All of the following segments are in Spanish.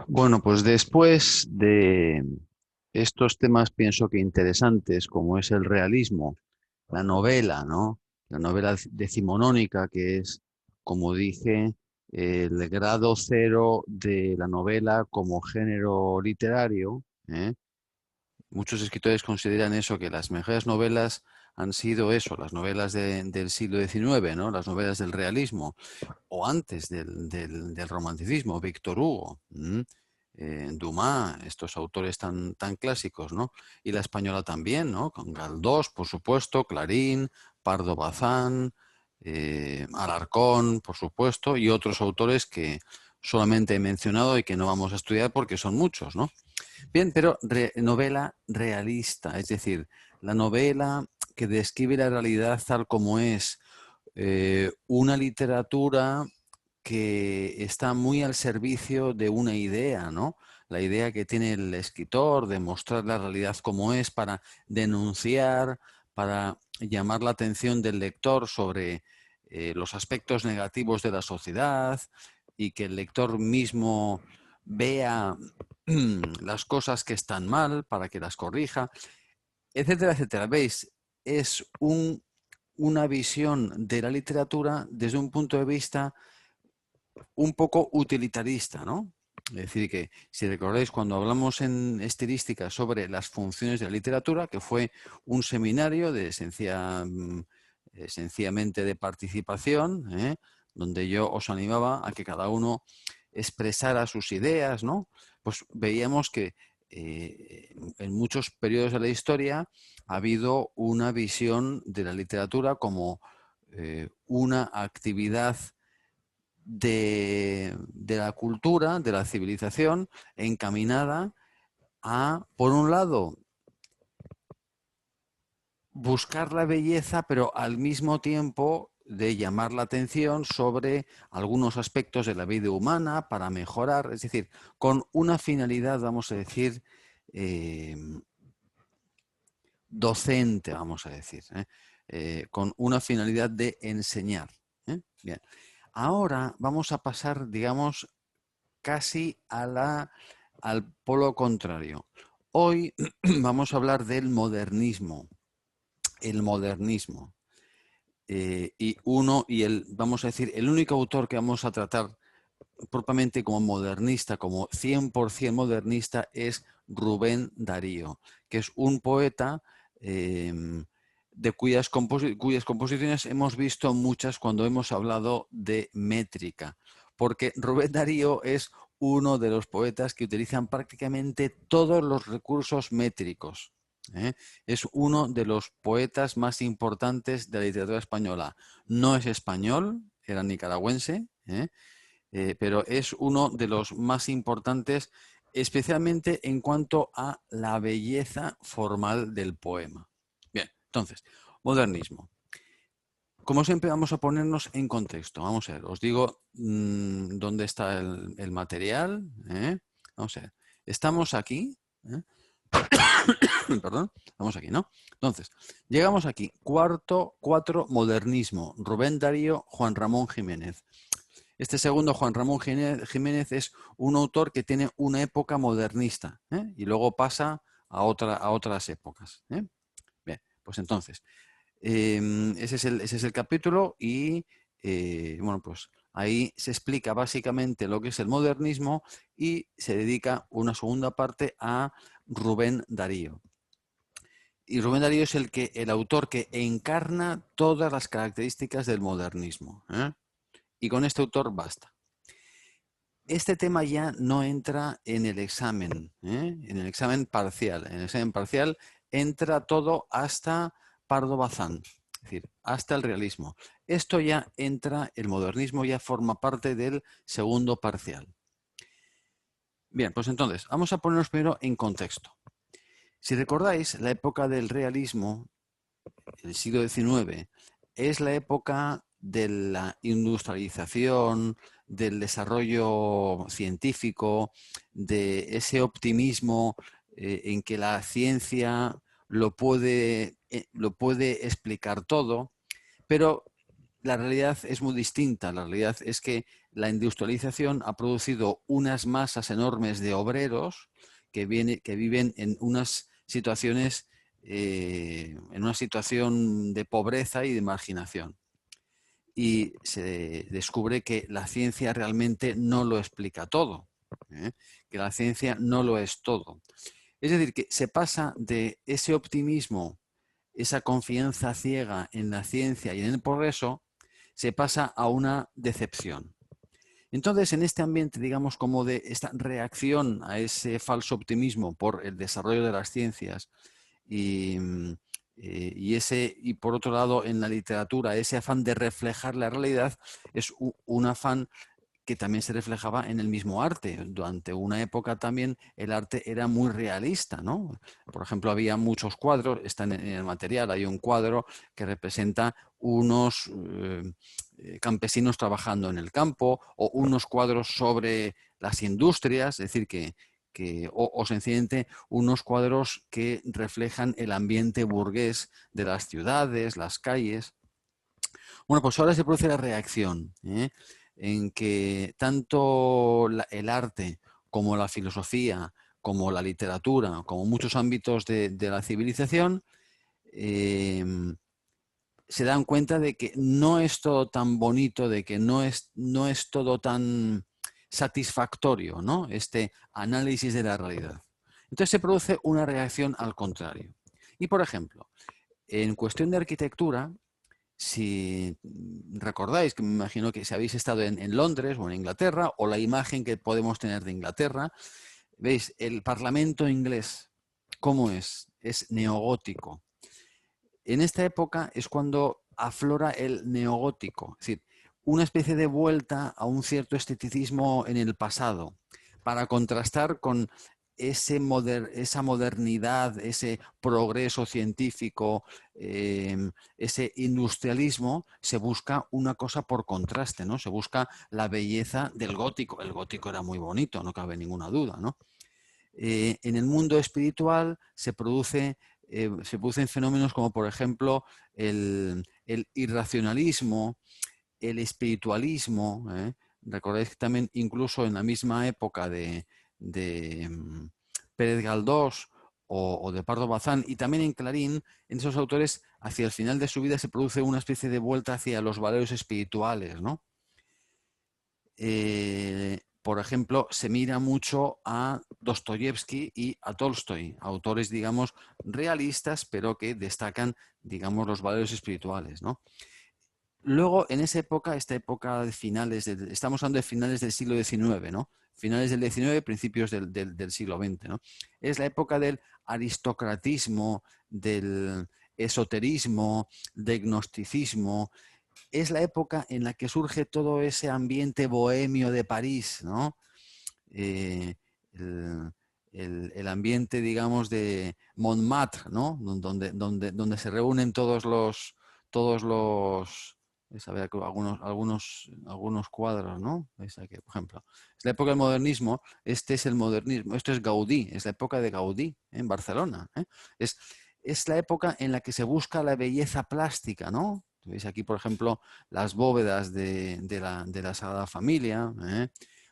Bueno, pues después de estos temas pienso que interesantes, como es el realismo, la novela, ¿no? La novela decimonónica, que es, como dije, el grado cero de la novela como género literario, ¿eh? Muchos escritores consideran eso, que las mejores novelas han sido eso, las novelas del siglo XIX, ¿no? Las novelas del realismo, o antes del romanticismo, Víctor Hugo, Dumas, estos autores tan clásicos, ¿no? Y la española también, ¿no? Con Galdós, por supuesto, Clarín, Pardo Bazán, Alarcón, por supuesto, y otros autores que solamente he mencionado y que no vamos a estudiar porque son muchos, ¿no? Bien, pero novela realista, es decir, la novela que describe la realidad tal como es, una literatura que está muy al servicio de una idea, ¿no? La idea que tiene el escritor de mostrar la realidad como es para denunciar, para llamar la atención del lector sobre los aspectos negativos de la sociedad y que el lector mismo vea las cosas que están mal para que las corrija, etcétera, etcétera. ¿Veis? Es una visión de la literatura desde un punto de vista un poco utilitarista, ¿no? Es decir, que si recordáis cuando hablamos en estilística sobre las funciones de la literatura, que fue un seminario de sencillamente de participación, donde yo os animaba a que cada uno expresara sus ideas, ¿no? Pues veíamos que en muchos periodos de la historia ha habido una visión de la literatura como una actividad de la cultura, de la civilización, encaminada a, por un lado, buscar la belleza, pero al mismo tiempo de llamar la atención sobre algunos aspectos de la vida humana para mejorar, es decir, con una finalidad, vamos a decir, eh, docente, vamos a decir, con una finalidad de enseñar. Bien. Ahora vamos a pasar, digamos, casi al polo contrario. Hoy vamos a hablar del modernismo. El modernismo. Vamos a decir, el único autor que vamos a tratar propiamente como modernista, como 100% modernista, es Rubén Darío, que es un poeta eh, de cuyas composiciones hemos visto muchas cuando hemos hablado de métrica, porque Rubén Darío es uno de los poetas que utilizan prácticamente todos los recursos métricos. Es uno de los poetas más importantes de la literatura española. No es español, era nicaragüense, pero es uno de los más importantes, especialmente en cuanto a la belleza formal del poema. Bien, entonces, modernismo. Como siempre, vamos a ponernos en contexto. Vamos a ver, os digo dónde está el material. Vamos a ver, estamos aquí. ¿eh? Perdón, estamos aquí, ¿no? Entonces, llegamos aquí. Cuatro, modernismo. Rubén Darío, Juan Ramón Jiménez. Este segundo, Juan Ramón Jiménez, es un autor que tiene una época modernista, y luego pasa a otras épocas. Bien, pues entonces, ese es el capítulo y bueno, pues ahí se explica básicamente lo que es el modernismo y se dedica una segunda parte a Rubén Darío. Y Rubén Darío es el autor que encarna todas las características del modernismo. Y con este autor basta. Este tema ya no entra en el examen, en el examen parcial. En el examen parcial entra todo hasta Pardo Bazán, es decir, hasta el realismo. Esto ya entra, el modernismo ya forma parte del segundo parcial. Bien, pues entonces, vamos a ponernos primero en contexto. Si recordáis, la época del realismo, el siglo XIX, es la época de la industrialización, del desarrollo científico, de ese optimismo en que la ciencia lo puede explicar todo, pero la realidad es muy distinta. La realidad es que la industrialización ha producido unas masas enormes de obreros que viven en unas situaciones, en una situación de pobreza y de marginación. Y se descubre que la ciencia realmente no lo explica todo, que la ciencia no lo es todo. Es decir, que se pasa de ese optimismo, esa confianza ciega en la ciencia y en el progreso, se pasa a una decepción. Entonces, en este ambiente, digamos, como de esta reacción a ese falso optimismo por el desarrollo de las ciencias y, y por otro lado, en la literatura, ese afán de reflejar la realidad es un afán que también se reflejaba en el mismo arte. Durante una época también el arte era muy realista, ¿no? Por ejemplo, había muchos cuadros, están en el material, hay un cuadro que representa unos campesinos trabajando en el campo o unos cuadros sobre las industrias, es decir, o sencillamente unos cuadros que reflejan el ambiente burgués de las ciudades, las calles. Bueno, pues ahora se produce la reacción, en que tanto el arte como la filosofía, como la literatura, como muchos ámbitos de la civilización, eh, se dan cuenta de que no es todo tan bonito, de que no es todo tan satisfactorio, ¿no? Este análisis de la realidad. Entonces se produce una reacción al contrario. Y, por ejemplo, en cuestión de arquitectura, si recordáis, que me imagino que si habéis estado en Londres o en Inglaterra, o la imagen que podemos tener de Inglaterra, veis, el Parlamento inglés, ¿cómo es? Es neogótico. En esta época es cuando aflora el neogótico, es decir, una especie de vuelta a un cierto esteticismo en el pasado, para contrastar con esa modernidad, ese progreso científico, ese industrialismo, se busca una cosa por contraste, ¿no? Se busca la belleza del gótico. El gótico era muy bonito, no cabe ninguna duda, ¿no? En el mundo espiritual se producen fenómenos como, por ejemplo, el irracionalismo, el espiritualismo. Recordáis que también incluso en la misma época de Pérez Galdós o de Pardo Bazán, y también en Clarín, en esos autores, hacia el final de su vida se produce una especie de vuelta hacia los valores espirituales, ¿no? Por ejemplo, se mira mucho a Dostoyevsky y a Tolstoy, autores, digamos, realistas, pero que destacan, digamos, los valores espirituales, ¿no? Luego, en esa época, esta época de estamos hablando de finales del siglo XIX, ¿no? Finales del XIX, principios del siglo XX, ¿no? Es la época del aristocratismo, del esoterismo, del gnosticismo. Es la época en la que surge todo ese ambiente bohemio de París, ¿no? Eh, el, el ambiente, digamos, de Montmartre, ¿no? Donde se reúnen todos los a ver, algunos cuadros, ¿no? Aquí, por ejemplo. Es la época del modernismo, este es el modernismo, esto es Gaudí, es la época de Gaudí en Barcelona. Es, es la época en la que se busca la belleza plástica, ¿no? Veis aquí, por ejemplo, las bóvedas de la Sagrada Familia.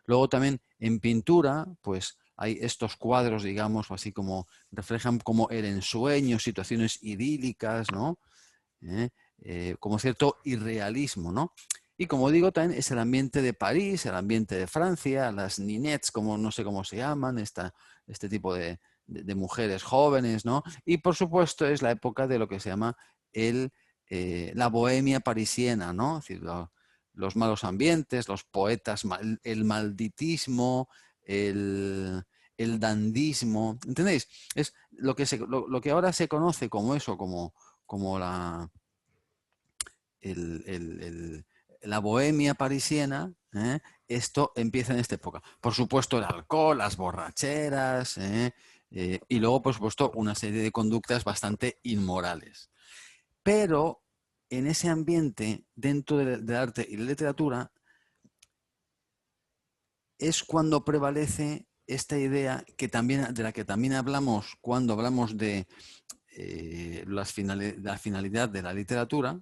Luego también en pintura, pues hay estos cuadros, digamos, así como reflejan como el ensueño, situaciones idílicas, ¿no? Como cierto irrealismo, ¿no? Y como digo, también es el ambiente de París, el ambiente de Francia, las ninettes, como no sé cómo se llaman, este tipo de mujeres jóvenes, ¿no? Y por supuesto es la época de lo que se llama la bohemia parisiena, ¿no? Es decir, los malos ambientes, los poetas, el malditismo, el dandismo, ¿entendéis? Es lo que ahora se conoce como eso, como la bohemia parisiena. Esto empieza en esta época. Por supuesto, el alcohol, las borracheras, y luego, por supuesto, una serie de conductas bastante inmorales. Pero en ese ambiente, dentro del arte y la literatura, es cuando prevalece esta idea de la que también hablamos cuando hablamos de la finalidad de la literatura,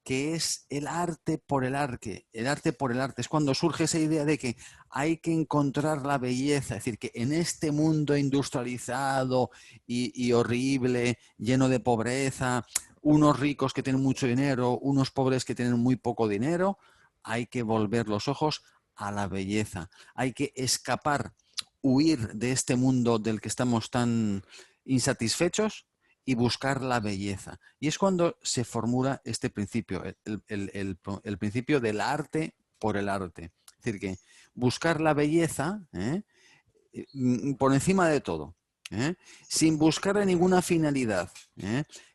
que es el arte por el arte, el arte por el arte. Es cuando surge esa idea de que hay que encontrar la belleza, es decir, que en este mundo industrializado y horrible, lleno de pobreza, unos ricos que tienen mucho dinero, unos pobres que tienen muy poco dinero, hay que volver los ojos a la belleza. Hay que escapar, huir de este mundo del que estamos tan insatisfechos y buscar la belleza. Y es cuando se formula este principio, el principio del arte por el arte. Es decir, que buscar la belleza por encima de todo, sin buscar ninguna finalidad.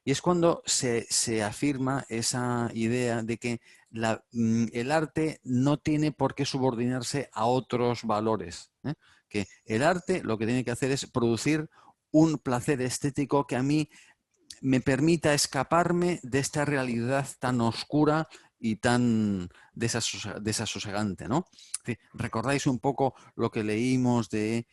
Y es cuando se afirma esa idea de que el arte no tiene por qué subordinarse a otros valores. Que el arte lo que tiene que hacer es producir un placer estético que a mí me permita escaparme de esta realidad tan oscura y tan desasosegante, ¿no? ¿Recordáis un poco lo que leímos de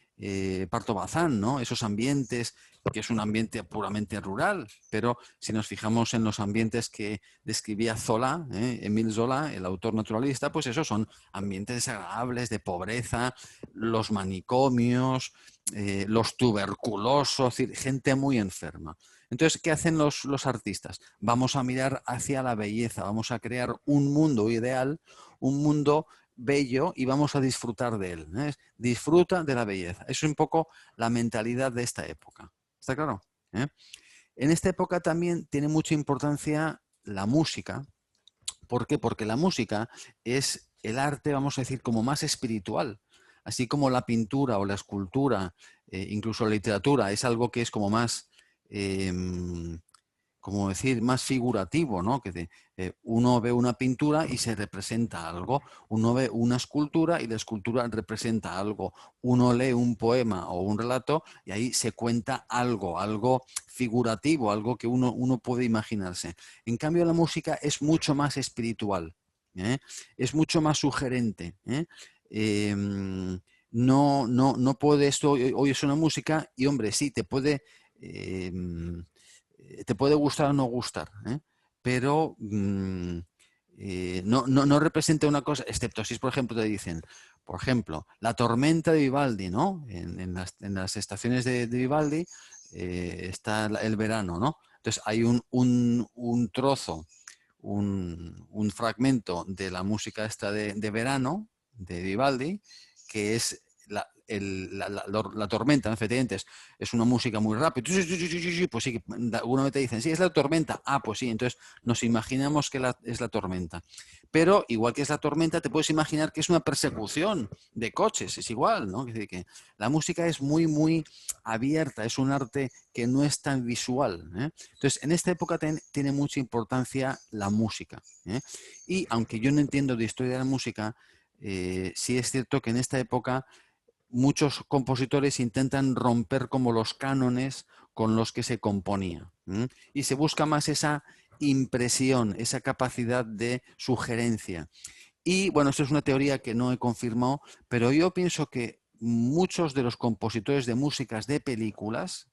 Parto Bazán, ¿no? Esos ambientes, que es un ambiente puramente rural, pero si nos fijamos en los ambientes que describía Zola, Émile Zola, el autor naturalista, pues esos son ambientes desagradables de pobreza, los manicomios, los tuberculosos, gente muy enferma. Entonces, ¿qué hacen los artistas? Vamos a mirar hacia la belleza, vamos a crear un mundo ideal, un mundo bello y vamos a disfrutar de él. Disfruta de la belleza. Eso es un poco la mentalidad de esta época. ¿Está claro? En esta época también tiene mucha importancia la música. ¿Por qué? Porque la música es el arte, vamos a decir, como más espiritual. Así como la pintura o la escultura, incluso la literatura, es algo que es como más... Eh, como decir, más figurativo, ¿no? Que uno ve una pintura y se representa algo, uno ve una escultura y la escultura representa algo, uno lee un poema o un relato y ahí se cuenta algo, algo figurativo, algo que uno puede imaginarse. En cambio, la música es mucho más espiritual, es mucho más sugerente. No puede esto, hoy es una música y hombre, sí, eh, te puede gustar o no gustar, pero no representa una cosa, excepto si, por ejemplo, te dicen, por ejemplo, la tormenta de Vivaldi, ¿no? En las estaciones de Vivaldi está el verano, ¿no? Entonces hay un trozo, un fragmento de la música esta de verano de Vivaldi, que es la tormenta, efectivamente, es una música muy rápida. Pues sí, alguna vez te dicen, sí, es la tormenta. Ah, pues sí, entonces nos imaginamos que es la tormenta. Pero igual que es la tormenta, te puedes imaginar que es una persecución de coches, es igual, ¿no? Es decir, que la música es muy, muy abierta, es un arte que no es tan visual. Entonces, en esta época tiene mucha importancia la música. Y aunque yo no entiendo de historia de la música, sí es cierto que en esta época muchos compositores intentan romper como los cánones con los que se componía. Y se busca más esa impresión, esa capacidad de sugerencia. Y bueno, esto es una teoría que no he confirmado, pero yo pienso que muchos de los compositores de músicas de películas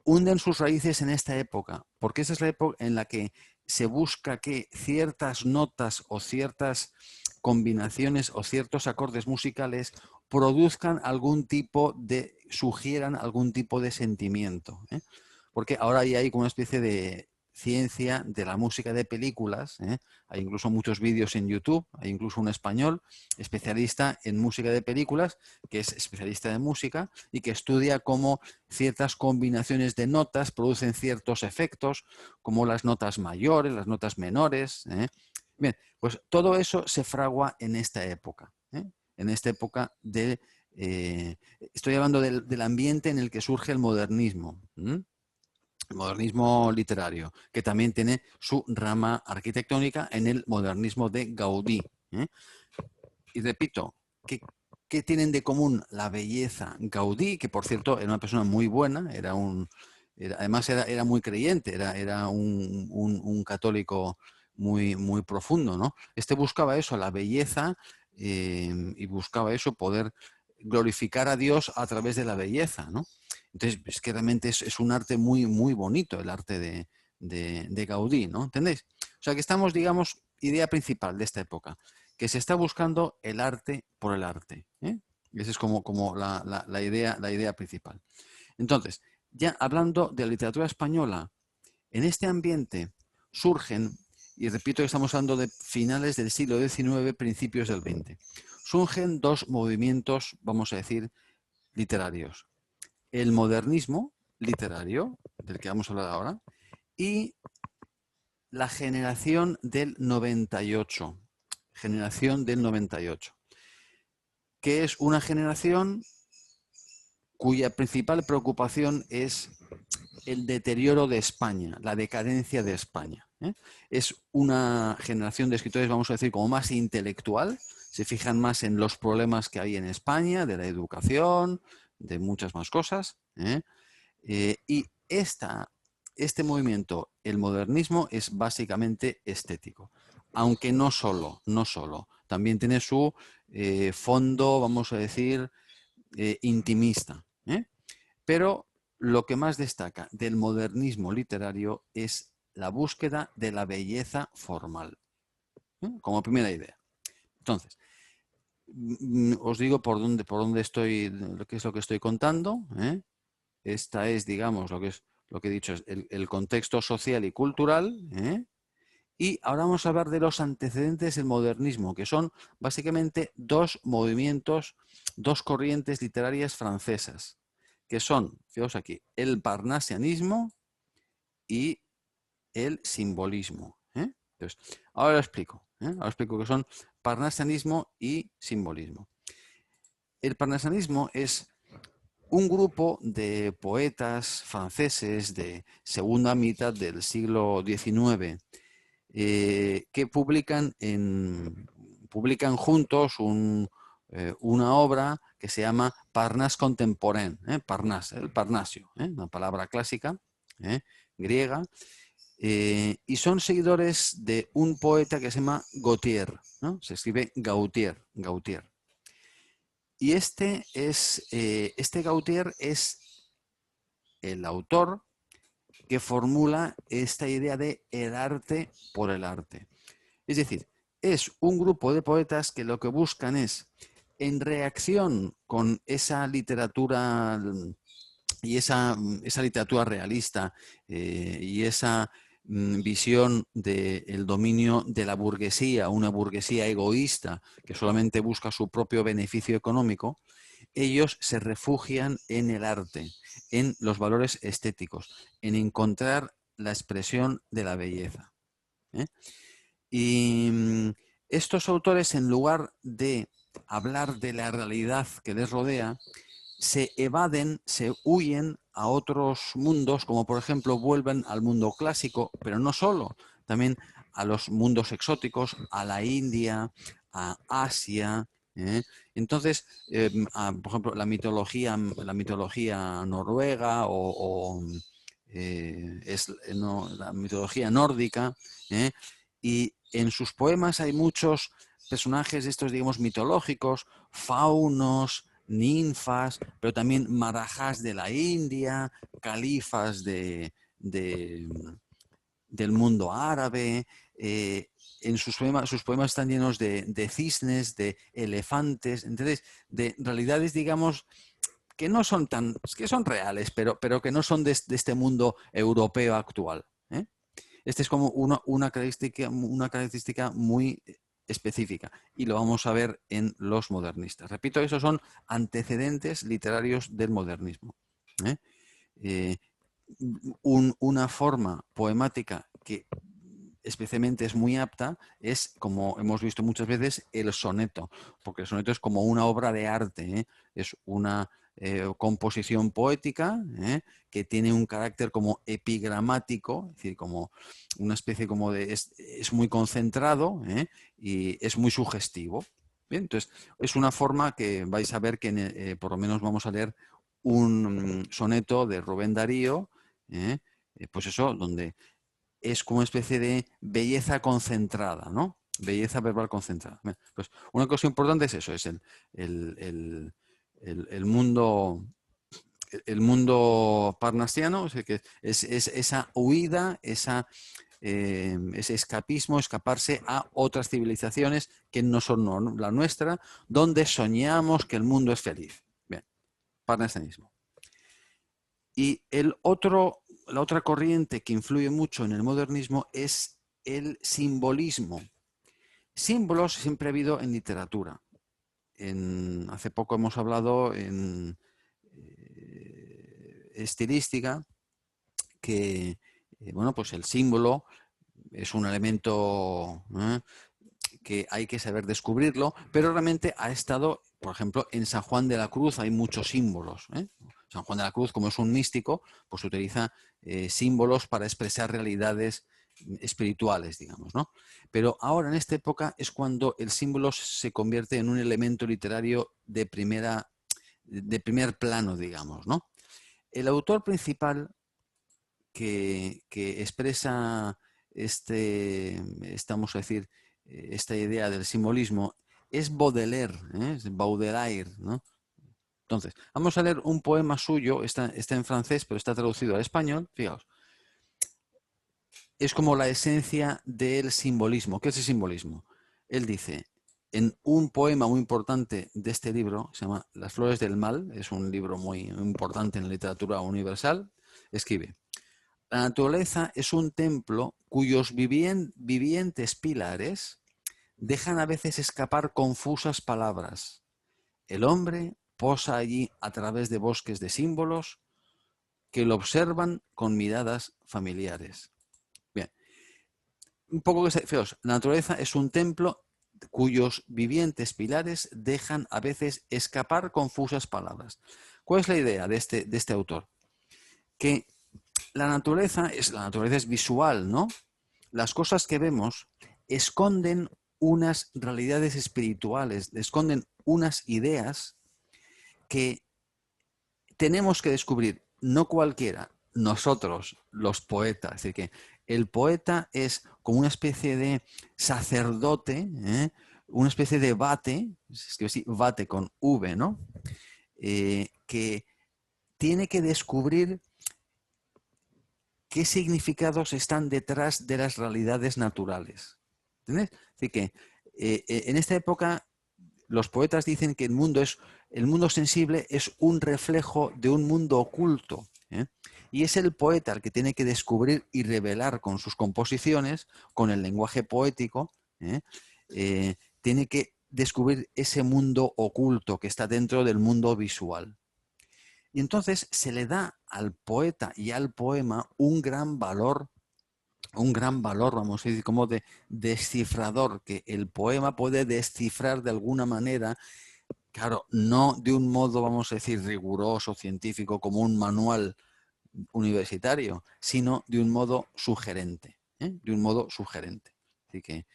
hunden sus raíces en esta época, porque esa es la época en la que se busca que ciertas notas o ciertas combinaciones o ciertos acordes musicales produzcan algún tipo de, sugieran algún tipo de sentimiento. Porque ahora ya hay como una especie de ciencia de la música de películas. Hay incluso muchos vídeos en YouTube, hay incluso un español especialista en música de películas, que es especialista de música y que estudia cómo ciertas combinaciones de notas producen ciertos efectos, como las notas mayores, las notas menores. Bien, pues todo eso se fragua en esta época. En esta época estoy hablando del ambiente en el que surge el modernismo. El modernismo literario, que también tiene su rama arquitectónica en el modernismo de Gaudí. Y repito, ¿qué tienen de común la belleza? Gaudí, que por cierto era una persona muy buena, además era muy creyente, era un católico muy, muy profundo, ¿no? Este buscaba eso, la belleza, y buscaba eso, poder glorificar a Dios a través de la belleza, ¿no? Entonces, es que realmente es un arte muy, muy bonito, el arte de Gaudí, ¿no? ¿Entendéis? O sea que estamos, digamos, idea principal de esta época, que se está buscando el arte por el arte. Esa es como la idea principal. Entonces, ya hablando de la literatura española, en este ambiente surgen, y repito que estamos hablando de finales del siglo XIX, principios del XX, surgen dos movimientos, vamos a decir, literarios. El modernismo literario, del que vamos a hablar ahora, y la generación del 98. Generación del 98. Que es una generación cuya principal preocupación es el deterioro de España, la decadencia de España. Es una generación de escritores, vamos a decir, como más intelectual, se fijan más en los problemas que hay en España, de la educación, de muchas más cosas. Y este movimiento, el modernismo, es básicamente estético. Aunque no solo. También tiene su fondo, vamos a decir, intimista. Pero lo que más destaca del modernismo literario es la búsqueda de la belleza formal, como primera idea. Entonces, os digo por dónde estoy, qué es lo que estoy contando. Esta es, digamos, lo que he dicho, es el contexto social y cultural. Y ahora vamos a hablar de los antecedentes del modernismo, que son básicamente dos movimientos, dos corrientes literarias francesas, que son, fijaos aquí, el parnasianismo y el simbolismo. Entonces, ahora lo explico. Ahora explico qué son parnasianismo y simbolismo. El parnasianismo es un grupo de poetas franceses de segunda mitad del siglo XIX que publican juntos una obra que se llama Parnasse Contemporain, Parnasse, el Parnasio, una palabra clásica, griega, y son seguidores de un poeta que se llama Gautier, ¿no? Se escribe Gautier. Y este Gautier es el autor que formula esta idea de el arte por el arte. Es decir, es un grupo de poetas que lo que buscan es, en reacción con esa literatura y esa literatura realista y esa visión del dominio de la burguesía, una burguesía egoísta que solamente busca su propio beneficio económico, ellos se refugian en el arte, en los valores estéticos, en encontrar la expresión de la belleza. Y estos autores, en lugar de hablar de la realidad que les rodea, se evaden, se huyen a otros mundos, como por ejemplo vuelven al mundo clásico, pero no solo, también a los mundos exóticos, a la India, a Asia. Entonces, por ejemplo, la mitología noruega la mitología nórdica, y en sus poemas hay muchos personajes estos, digamos, mitológicos, faunos, ninfas, pero también marajás de la India, califas del mundo árabe. Sus poemas están llenos de cisnes, de elefantes, entonces, de realidades, digamos, que no son que son reales, pero que no son de este mundo europeo actual. Esta es como una característica muy específica y lo vamos a ver en los modernistas. Repito, esos son antecedentes literarios del modernismo. Una forma poemática que especialmente es muy apta es, como hemos visto muchas veces, el soneto, porque el soneto es como una obra de arte, es una composición poética que tiene un carácter como epigramático, es decir, como una especie como de... es muy concentrado y es muy sugestivo. Bien, entonces, es una forma que vais a ver que por lo menos vamos a leer un soneto de Rubén Darío, pues eso, donde es como una especie de belleza concentrada, ¿no? Belleza verbal concentrada. Pues una cosa importante es eso, es el mundo parnasiano, o sea, que es esa huida, esa ese escapismo, escaparse a otras civilizaciones que no son la nuestra, donde soñamos que el mundo es feliz. Bien, parnasianismo. Y la otra corriente que influye mucho en el modernismo es el simbolismo. Símbolos siempre ha habido en literatura. Hace poco hemos hablado en estilística que bueno, pues el símbolo es un elemento que hay que saber descubrirlo, pero realmente ha estado, por ejemplo, en San Juan de la Cruz hay muchos símbolos. San Juan de la Cruz, como es un místico, pues utiliza símbolos para expresar realidades espirituales, digamos, ¿no? Pero ahora, en esta época, es cuando el símbolo se convierte en un elemento literario de primer plano, digamos, ¿no? El autor principal que expresa estamos a decir, esta idea del simbolismo es Baudelaire, es Baudelaire, ¿no? Entonces, vamos a leer un poema suyo, está en francés, pero está traducido al español, fijaos. Es como la esencia del simbolismo. ¿Qué es el simbolismo? Él dice, en un poema muy importante de este libro, se llama Las flores del mal, es un libro muy importante en la literatura universal, escribe: la naturaleza es un templo cuyos vivientes pilares dejan a veces escapar confusas palabras. El hombre posa allí a través de bosques de símbolos que lo observan con miradas familiares. Bien, un poco que feos. La naturaleza es un templo cuyos vivientes pilares dejan a veces escapar confusas palabras. ¿Cuál es la idea de este autor? Que la naturaleza es visual, ¿no? Las cosas que vemos esconden unas realidades espirituales, esconden unas ideas que tenemos que descubrir, no cualquiera, nosotros, los poetas. Es decir, que el poeta es como una especie de sacerdote, una especie de vate, es que sí, vate con V, ¿no? Que tiene que descubrir qué significados están detrás de las realidades naturales. ¿Entiendes? Así que en esta época los poetas dicen que el mundo sensible es un reflejo de un mundo oculto. Y es el poeta el que tiene que descubrir y revelar con sus composiciones, con el lenguaje poético, tiene que descubrir ese mundo oculto que está dentro del mundo visual. Y entonces se le da al poeta y al poema un gran valor, vamos a decir, como de descifrador, que el poema puede descifrar de alguna manera, claro, no de un modo, vamos a decir, riguroso, científico, como un manual universitario, sino de un modo sugerente, de un modo sugerente. Así que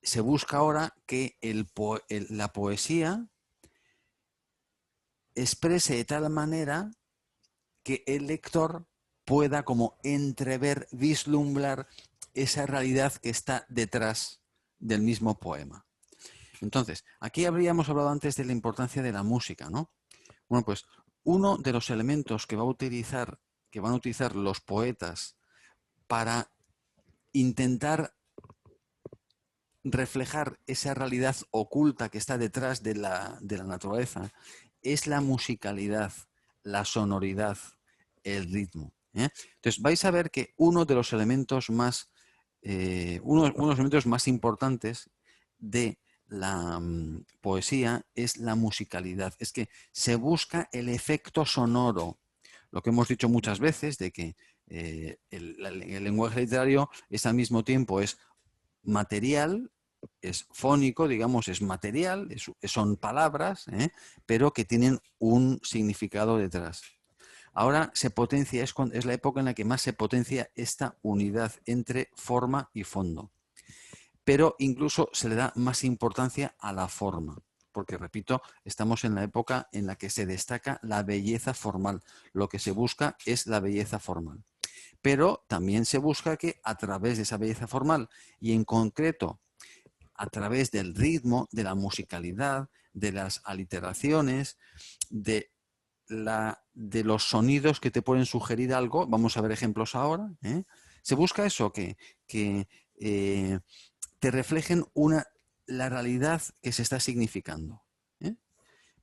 se busca ahora que la poesía exprese de tal manera que el lector pueda como entrever, vislumbrar esa realidad que está detrás del mismo poema. Entonces, aquí habríamos hablado antes de la importancia de la música, ¿no? Bueno, pues uno de los elementos que van a utilizar los poetas para intentar reflejar esa realidad oculta que está detrás de la naturaleza es la musicalidad, la sonoridad, el ritmo. Entonces vais a ver que uno de los elementos más importantes de la poesía es la musicalidad. Es que se busca el efecto sonoro. Lo que hemos dicho muchas veces de que el lenguaje literario es al mismo tiempo es material, es fónico, digamos, es material, son palabras, pero que tienen un significado detrás. Ahora se potencia, es la época en la que más se potencia esta unidad entre forma y fondo. Pero incluso se le da más importancia a la forma, porque, repito, estamos en la época en la que se destaca la belleza formal. Lo que se busca es la belleza formal. Pero también se busca que a través de esa belleza formal y en concreto a través del ritmo, de la musicalidad, de las aliteraciones, de de los sonidos que te pueden sugerir algo, vamos a ver ejemplos ahora, ¿eh? Se busca eso, que te reflejen la realidad que se está significando, ¿eh?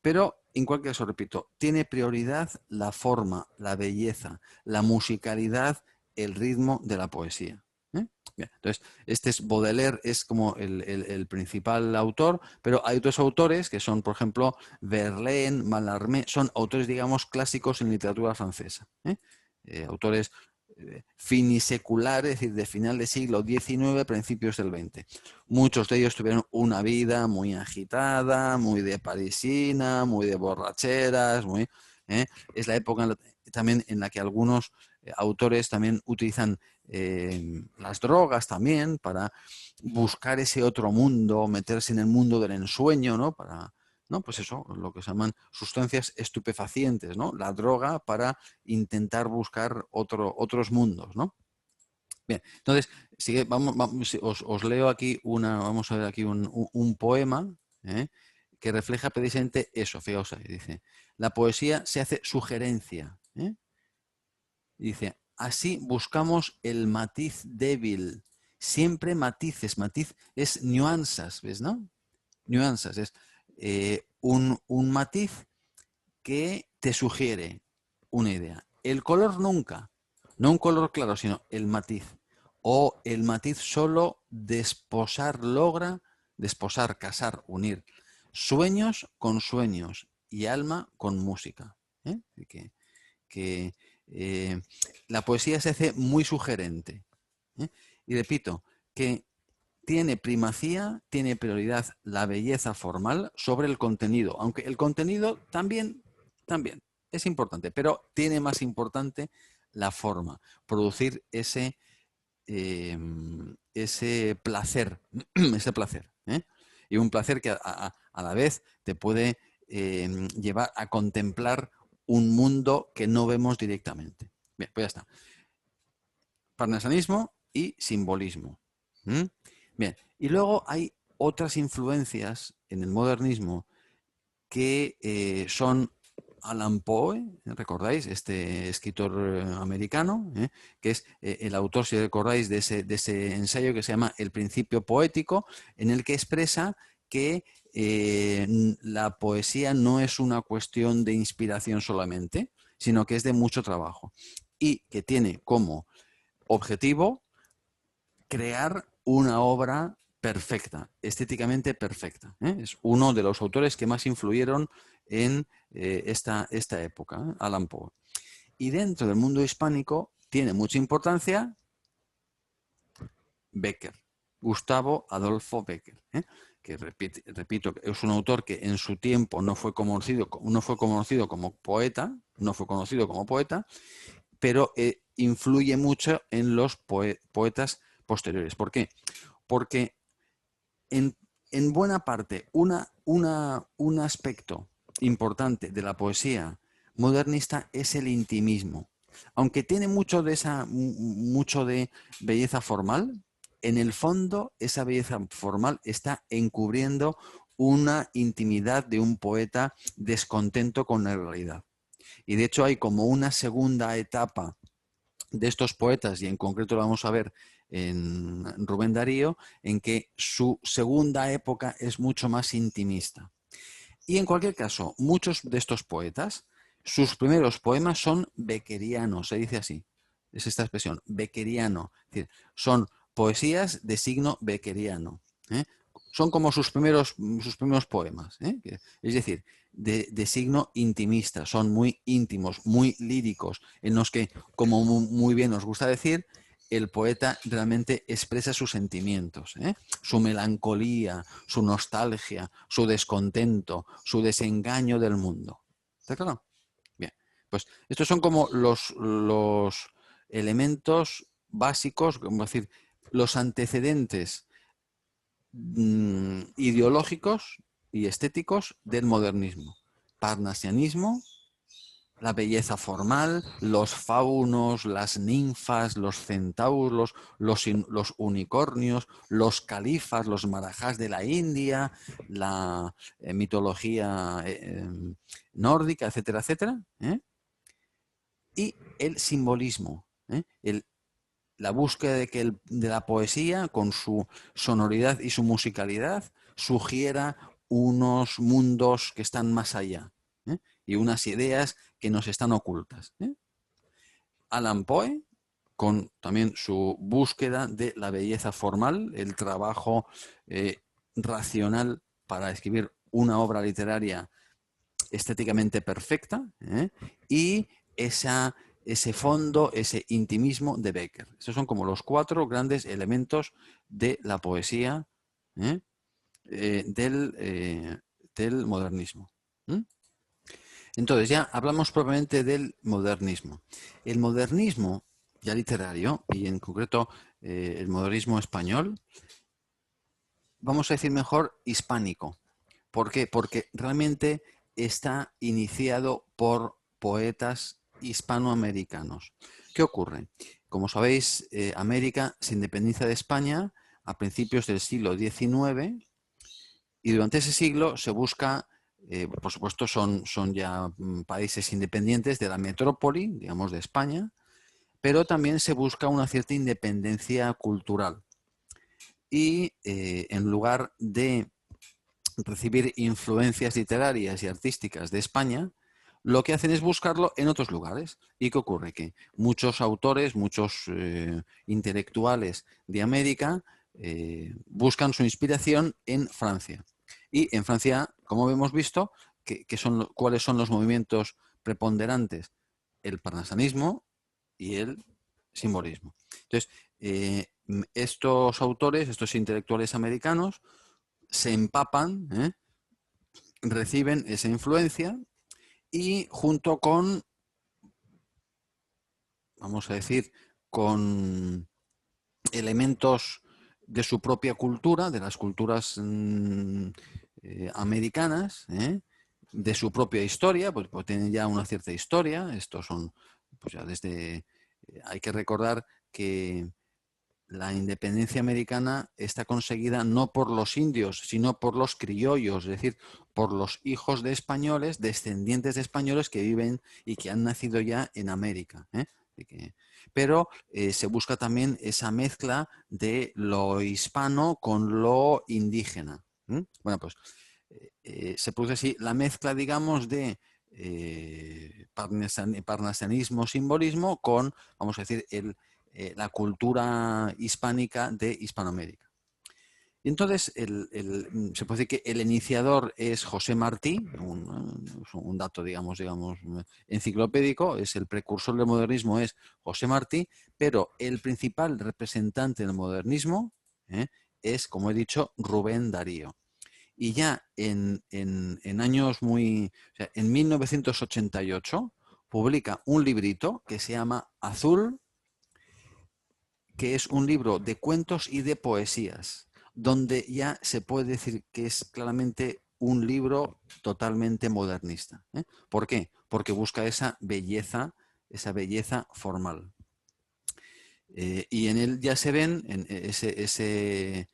Pero, en cualquier caso, repito, tiene prioridad la forma, la belleza, la musicalidad, el ritmo de la poesía, ¿eh? Bien, entonces, este es Baudelaire, es como el principal autor, pero hay otros autores que son, por ejemplo, Verlaine, Mallarmé, son autores, digamos, clásicos en literatura francesa, ¿eh? Autores finiseculares, es decir, de final del siglo XIX, principios del XX. Muchos de ellos tuvieron una vida muy agitada, muy de parisina, muy de borracheras, es la época también en la que algunos autores también utilizan las drogas también para buscar ese otro mundo, meterse en el mundo del ensueño, ¿no? ¿no? Pues eso, lo que se llaman sustancias estupefacientes, ¿no? La droga para intentar buscar otros mundos, ¿no? Bien, entonces, os leo aquí vamos a ver aquí un poema, ¿eh? Que refleja precisamente eso, fijaos ahí, dice, la poesía se hace sugerencia, ¿eh? Dice, así buscamos el matiz débil, siempre matices, matiz es nuanzas, ¿ves, no? Nuanzas, es un matiz que te sugiere una idea. El color nunca, no un color claro, sino el matiz. O el matiz solo logra desposar, casar, unir sueños con sueños y alma con música. ¿Eh? Que la poesía se hace muy sugerente. ¿Eh? Y repito, que tiene primacía, tiene prioridad la belleza formal sobre el contenido, aunque el contenido también es importante, pero tiene más importante la forma, producir ese placer, ese placer, ¿eh? Y un placer que a la vez te puede llevar a contemplar un mundo que no vemos directamente. Bien, pues ya está. Parnasianismo y simbolismo. ¿Mm? Bien, y luego hay otras influencias en el modernismo que son Allan Poe, ¿recordáis? Este escritor americano, que es el autor, si recordáis, de ese ensayo que se llama El principio poético, en el que expresa que la poesía no es una cuestión de inspiración solamente, sino que es de mucho trabajo y que tiene como objetivo crear una obra perfecta, estéticamente perfecta, ¿eh? Es uno de los autores que más influyeron en esta época, ¿eh? Allan Poe. Y dentro del mundo hispánico tiene mucha importancia Bécquer, Gustavo Adolfo Bécquer, ¿eh? Que repito, es un autor que en su tiempo no fue conocido como poeta, pero influye mucho en los poetas posteriores. ¿Por qué? Porque en buena parte un aspecto importante de la poesía modernista es el intimismo. Aunque tiene mucho de belleza formal, en el fondo esa belleza formal está encubriendo una intimidad de un poeta descontento con la realidad. Y de hecho hay como una segunda etapa de estos poetas, y en concreto lo vamos a ver en Rubén Darío, en que su segunda época es mucho más intimista. Y en cualquier caso, muchos de estos poetas, sus primeros poemas son beckerianos, se dice así, es esta expresión, beckeriano, es decir, son poesías de signo beckeriano, ¿eh? Son como sus primeros poemas, ¿eh? Es decir, de signo intimista, son muy íntimos, muy líricos, en los que, como muy bien nos gusta decir, el poeta realmente expresa sus sentimientos, ¿eh? Su melancolía, su nostalgia, su descontento, su desengaño del mundo. ¿Está claro? Bien, pues estos son como los elementos básicos, como decir, los antecedentes ideológicos y estéticos del modernismo. Parnasianismo, la belleza formal, los faunos, las ninfas, los centauros, los unicornios, los califas, los marajás de la India, la mitología nórdica, etcétera, etcétera. Y el simbolismo, la búsqueda de la poesía con su sonoridad y su musicalidad sugiera unos mundos que están más allá, y unas ideas que nos están ocultas. Allan Poe, con también su búsqueda de la belleza formal, el trabajo racional para escribir una obra literaria estéticamente perfecta, y ese fondo, ese intimismo de Becker. Estos son como los 4 grandes elementos de la poesía ¿eh? Del modernismo. Entonces ya hablamos propiamente del modernismo. El modernismo ya literario, y en concreto el modernismo español, vamos a decir mejor hispánico. ¿Por qué? Porque realmente está iniciado por poetas hispanoamericanos. ¿Qué ocurre? Como sabéis, América se independiza de España a principios del siglo XIX, y durante ese siglo se busca, por supuesto son ya países independientes de la metrópoli, digamos, de España, pero también se busca una cierta independencia cultural. Y en lugar de recibir influencias literarias y artísticas de España, lo que hacen es buscarlo en otros lugares. ¿Y qué ocurre? Que muchos autores, muchos intelectuales de América buscan su inspiración en Francia. Y en Francia, como hemos visto, ¿cuáles son los movimientos preponderantes? El parnasianismo y el simbolismo. Entonces, estos autores, estos intelectuales americanos, se empapan, reciben esa influencia, y junto con, vamos a decir, con elementos de su propia cultura, de las culturas americanas, de su propia historia, pues tienen ya una cierta historia. Estos son, pues ya desde, hay que recordar que la independencia americana está conseguida no por los indios, sino por los criollos, es decir, por los hijos de españoles, descendientes de españoles que viven y que han nacido ya en América. Pero se busca también esa mezcla de lo hispano con lo indígena. Bueno, pues se produce así la mezcla, digamos, de parnasianismo, simbolismo, con, vamos a decir, la cultura hispánica de Hispanoamérica. Y entonces se puede decir que el iniciador es José Martí, un dato, digamos, enciclopédico, es el precursor del modernismo, es José Martí, pero el principal representante del modernismo es, como he dicho, Rubén Darío. Y ya en años muy... O sea, en 1988 publica un librito que se llama Azul, que es un libro de cuentos y de poesías, donde ya se puede decir que es claramente un libro totalmente modernista. ¿Por qué? Porque busca esa belleza formal. Y en él ya se ven en ese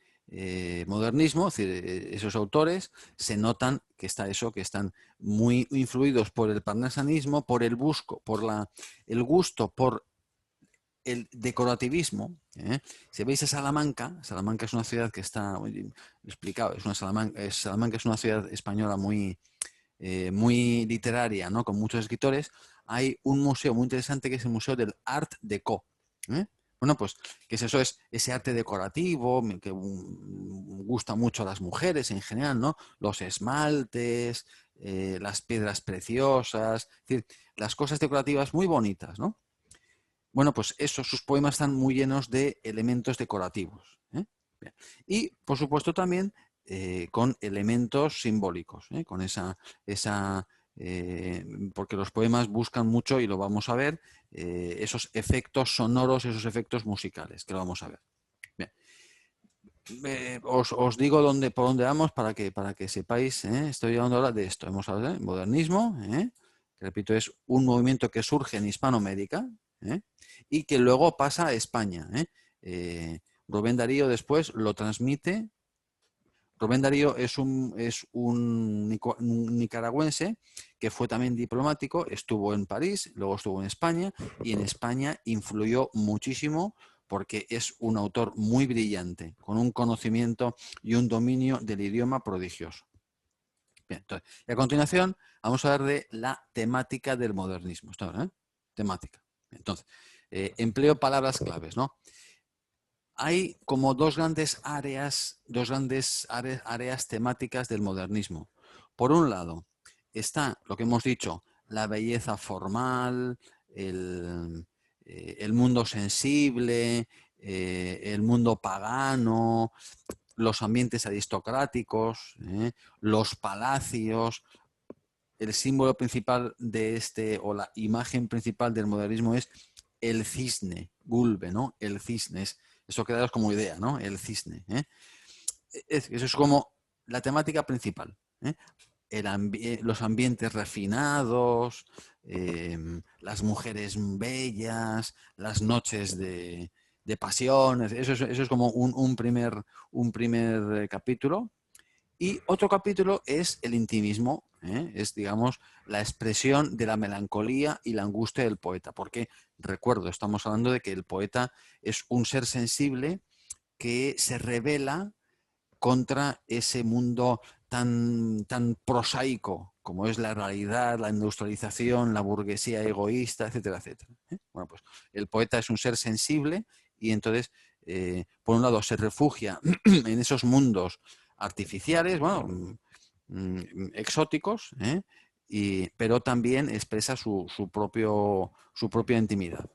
modernismo, es decir, esos autores se notan que que están muy influidos por el parnasianismo, por el gusto por el decorativismo. Si veis a Salamanca, Salamanca es una ciudad que está explicado, Salamanca es una ciudad española muy, muy literaria, ¿no? Con muchos escritores. Hay un museo muy interesante que es el Museo del Art Deco. Bueno, pues que eso es ese arte decorativo que gusta mucho a las mujeres en general, ¿no? Los esmaltes, las piedras preciosas, es decir, las cosas decorativas muy bonitas, ¿no? Bueno, pues sus poemas están muy llenos de elementos decorativos. Y, por supuesto, también con elementos simbólicos, con porque los poemas buscan mucho, y lo vamos a ver, esos efectos sonoros, esos efectos musicales, que lo vamos a ver. Bien. Os digo por dónde vamos para que sepáis. Estoy hablando ahora de esto. Hemos hablado de modernismo, que repito, es un movimiento que surge en Hispanoamérica, y que luego pasa a España. Rubén Darío después lo transmite. Rubén Darío es un nicaragüense que fue también diplomático, estuvo en París, luego estuvo en España, y en España influyó muchísimo porque es un autor muy brillante, con un conocimiento y un dominio del idioma prodigioso. Bien, entonces, y a continuación vamos a hablar de la temática del modernismo. Temática. Entonces, empleo palabras claves, ¿no? Hay como dos grandes áreas temáticas del modernismo. Por un lado, está lo que hemos dicho, la belleza formal, el mundo sensible, el mundo pagano, los ambientes aristocráticos, los palacios. El símbolo principal de o la imagen principal del modernismo es el cisne, Gulbe, ¿no? El cisne. Eso quedaros como idea, ¿no? El cisne. Eso es como la temática principal. Los ambientes refinados, las mujeres bellas, las noches de pasión. Eso es como un primer capítulo. Y otro capítulo es el intimismo, es, digamos, la expresión de la melancolía y la angustia del poeta. Porque, recuerdo, estamos hablando de que el poeta es un ser sensible que se revela contra ese mundo tan prosaico como es la realidad, la industrialización, la burguesía egoísta, etcétera, etcétera. Bueno, pues el poeta es un ser sensible y entonces, por un lado, se refugia en esos mundos artificiales, bueno, exóticos, pero también expresa su propia intimidad.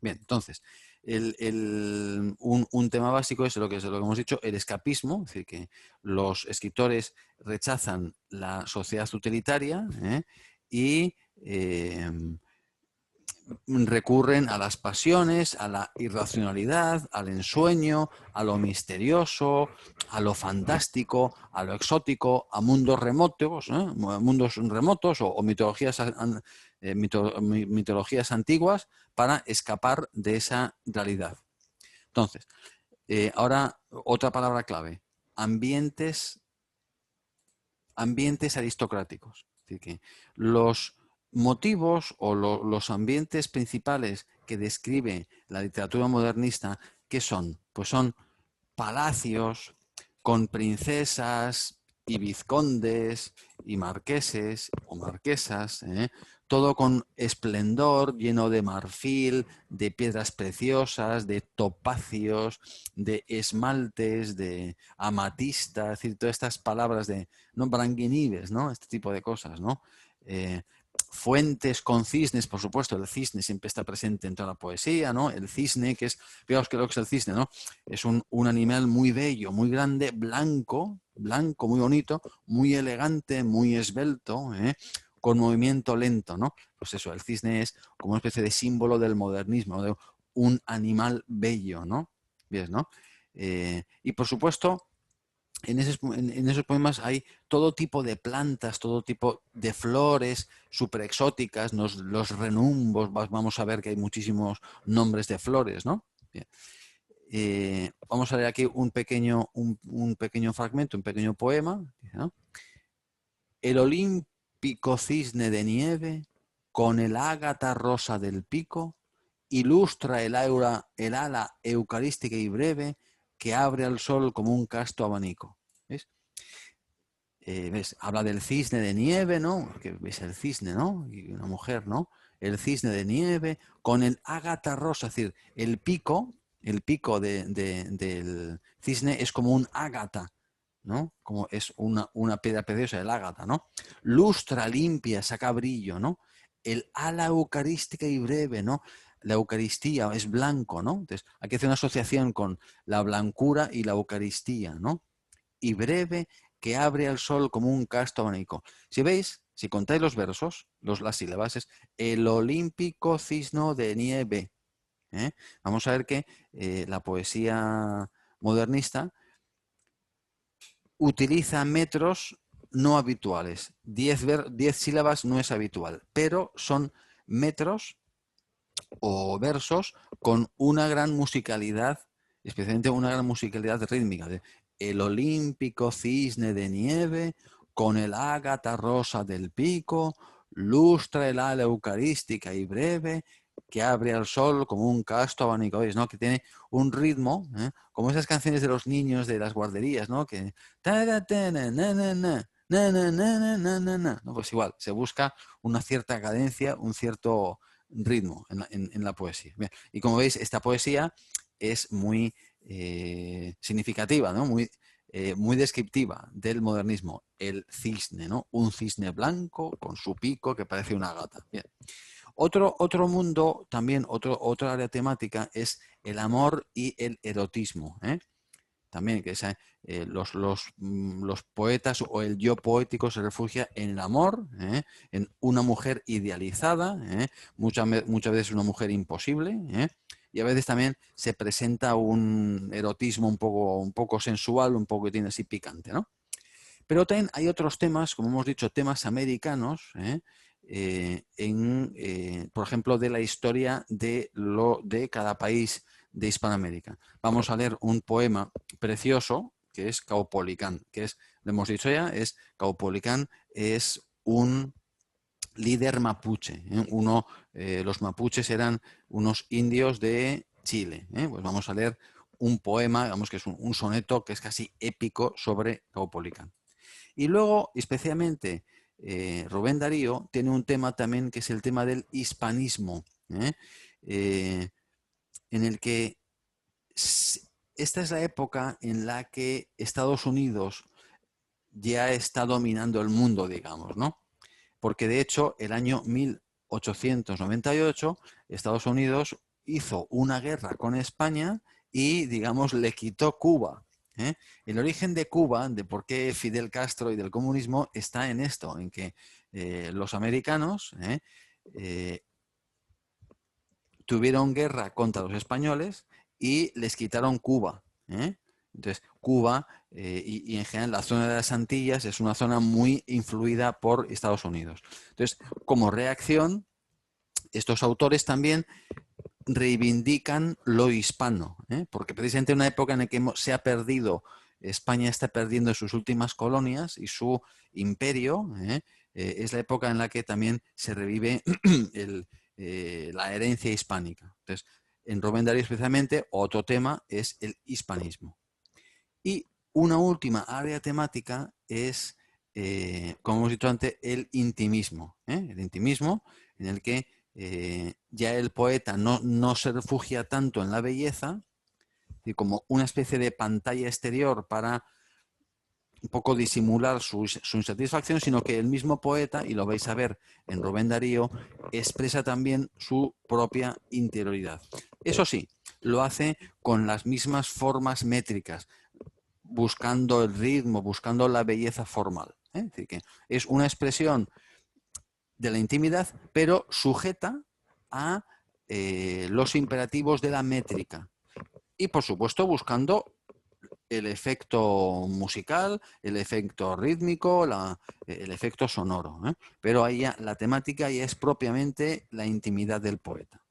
Bien, entonces, un tema básico es lo que hemos dicho, el escapismo, es decir, que los escritores rechazan la sociedad utilitaria y recurren a las pasiones, a la irracionalidad, al ensueño, a lo misterioso, a lo fantástico, a lo exótico, a mundos remotos, o mitologías antiguas para escapar de esa realidad. Entonces, ahora otra palabra clave, ambientes aristocráticos. Es decir, que los motivos o los ambientes principales que describe la literatura modernista, ¿qué son? Pues son palacios con princesas y vizcondes y marqueses o marquesas, todo con esplendor, lleno de marfil, de piedras preciosas, de topacios, de esmaltes, de amatista, es decir, todas estas palabras de, ¿no? Branguinives, ¿no? Este tipo de cosas, ¿no? Fuentes con cisnes, por supuesto, el cisne siempre está presente en toda la poesía, ¿no? El cisne, que es, fijaos que lo que es el cisne, ¿no? Es un animal muy bello, muy grande, blanco, muy bonito, muy elegante, muy esbelto, con movimiento lento, ¿no? Pues eso, el cisne es como una especie de símbolo del modernismo, de un animal bello, ¿no? ¿Ves, no? Y por supuesto, en esos poemas hay todo tipo de plantas, todo tipo de flores súper exóticas, los renumbos, vamos a ver que hay muchísimos nombres de flores, ¿no? Bien. Vamos a leer aquí un pequeño fragmento, un pequeño poema, ¿no? El olímpico cisne de nieve, con el ágata rosa del pico, ilustra el ala eucarística y breve que abre al sol como un casto abanico. ¿Ves? ¿Ves? Habla del cisne de nieve, ¿no? Que ves el cisne, ¿no? Y una mujer, ¿no? El cisne de nieve con el ágata rosa, es decir, el pico del cisne es como un ágata, ¿no? Como es una piedra preciosa, el ágata, ¿no? Lustra, limpia, saca brillo, ¿no? El ala eucarística y breve, ¿no? La Eucaristía es blanco, ¿no? Entonces, aquí hace una asociación con la blancura y la Eucaristía, ¿no? Y breve que abre al sol como un casto abanico. Si veis, si contáis los versos, las sílabas, es el olímpico cisno de nieve. Vamos a ver que la poesía modernista utiliza metros no habituales. 10 sílabas no es habitual, pero son metros o versos con una gran musicalidad, especialmente una gran musicalidad rítmica. El olímpico cisne de nieve, con el ágata rosa del pico, lustra el ala eucarística y breve, que abre al sol como un casto abanico, ¿veis, no? Que tiene un ritmo, como esas canciones de los niños de las guarderías, ¿no? Que ¿no? Pues igual, se busca una cierta cadencia, un cierto ritmo en la poesía. Bien, y como veis, esta poesía es muy significativa, ¿no? Muy descriptiva del modernismo. El cisne, ¿no? Un cisne blanco con su pico que parece una gata. Bien. Otro mundo, también otra área temática es el amor y el erotismo. También que los poetas o el yo poético se refugia en el amor, en una mujer idealizada, muchas veces una mujer imposible, y a veces también se presenta un erotismo un poco sensual, un poco que tiene así picante, ¿no? Pero también hay otros temas, como hemos dicho, temas americanos, por ejemplo, de la historia de cada país de Hispanoamérica. Vamos a leer un poema precioso que es Caupolicán, que es, lo hemos dicho ya, Caupolicán es un líder mapuche. Los mapuches eran unos indios de Chile. Pues vamos a leer un poema, digamos que es un soneto que es casi épico sobre Caupolicán. Y luego, especialmente, Rubén Darío tiene un tema también que es el tema del hispanismo, en el que esta es la época en la que Estados Unidos ya está dominando el mundo, digamos, ¿no? Porque de hecho, el año 1898, Estados Unidos hizo una guerra con España y, digamos, le quitó Cuba. El origen de Cuba, de por qué Fidel Castro y del comunismo, está en esto, en que los americanos tuvieron guerra contra los españoles y les quitaron Cuba. Entonces, Cuba y en general la zona de las Antillas es una zona muy influida por Estados Unidos. Entonces, como reacción, estos autores también reivindican lo hispano, porque precisamente en una época en la que se ha perdido, España está perdiendo sus últimas colonias y su imperio, es la época en la que también se revive la herencia hispánica. Entonces, en Rubén Darío especialmente, otro tema es el hispanismo. Y una última área temática es, como hemos dicho antes, el intimismo. El intimismo en el que ya el poeta no se refugia tanto en la belleza, y como una especie de pantalla exterior para un poco disimular su insatisfacción, sino que el mismo poeta, y lo vais a ver en Rubén Darío, expresa también su propia interioridad. Eso sí, lo hace con las mismas formas métricas, buscando el ritmo, buscando la belleza formal. Es decir, que es una expresión de la intimidad, pero sujeta a los imperativos de la métrica. Y por supuesto buscando el efecto musical, el efecto rítmico, el efecto sonoro. Pero ahí ya, la temática ya es propiamente la intimidad del poeta.